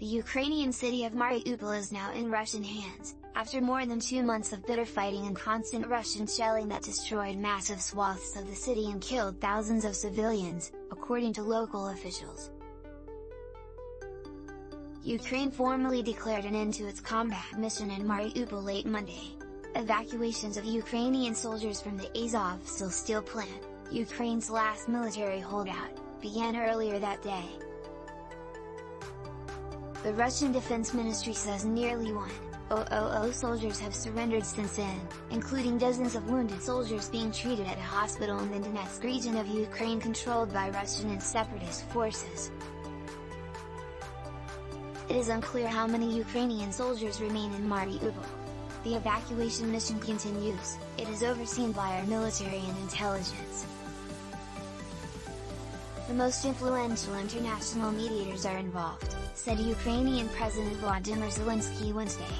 The Ukrainian city of Mariupol is now in Russian hands, after more than 2 months of bitter fighting and constant Russian shelling that destroyed massive swaths of the city and killed thousands of civilians, according to local officials. Ukraine formally declared an end to its combat mission in Mariupol late Monday. Evacuations of Ukrainian soldiers from the Azovstal steel plant, Ukraine's last military holdout, began earlier that day. The Russian Defense Ministry says nearly 1,000 soldiers have surrendered since then, including dozens of wounded soldiers being treated at a hospital in the Donetsk region of Ukraine controlled by Russian and separatist forces. It is unclear how many Ukrainian soldiers remain in Mariupol. The evacuation mission continues, it is overseen by our military and intelligence. The most influential international mediators are involved, said Ukrainian President Vladimir Zelenskyy Wednesday.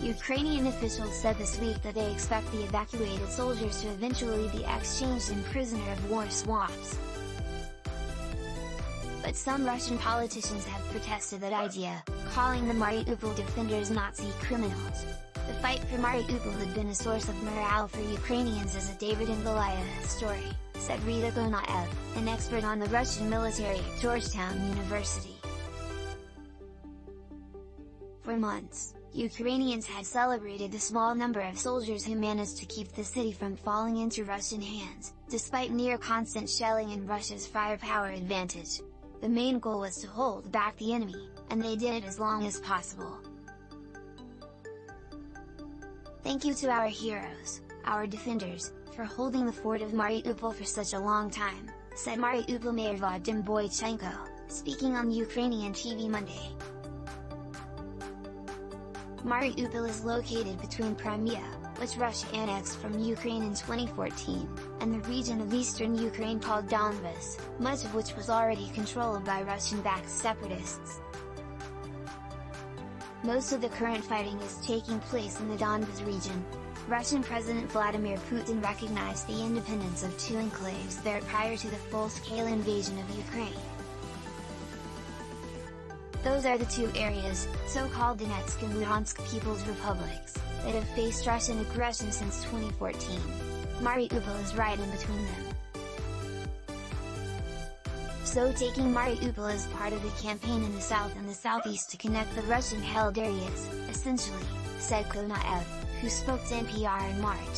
Ukrainian officials said this week that they expect the evacuated soldiers to eventually be exchanged in prisoner of war swaps. But some Russian politicians have protested that idea, calling the Mariupol defenders Nazi criminals. The fight for Mariupol had been a source of morale for Ukrainians as a David and Goliath story, said Rita Konaev, an expert on the Russian military at Georgetown University. For months, Ukrainians had celebrated the small number of soldiers who managed to keep the city from falling into Russian hands, despite near-constant shelling and Russia's firepower advantage. The main goal was to hold back the enemy, and they did it as long as possible. Thank you to our heroes, our defenders, for holding the fort of Mariupol for such a long time, said Mariupol Mayor Vadym Boichenko, speaking on Ukrainian TV Monday. Mariupol is located between Crimea, which Russia annexed from Ukraine in 2014, and the region of eastern Ukraine called Donbas, much of which was already controlled by Russian-backed separatists. Most of the current fighting is taking place in the Donbas region. Russian President Vladimir Putin recognized the independence of 2 enclaves there prior to the full-scale invasion of Ukraine. Those are the 2 areas, so-called Donetsk and Luhansk People's Republics, that have faced Russian aggression since 2014. Mariupol is right in between them. So taking Mariupol is part of the campaign in the south and the southeast to connect the Russian-held areas, essentially, said Konaev, who spoke to NPR in March.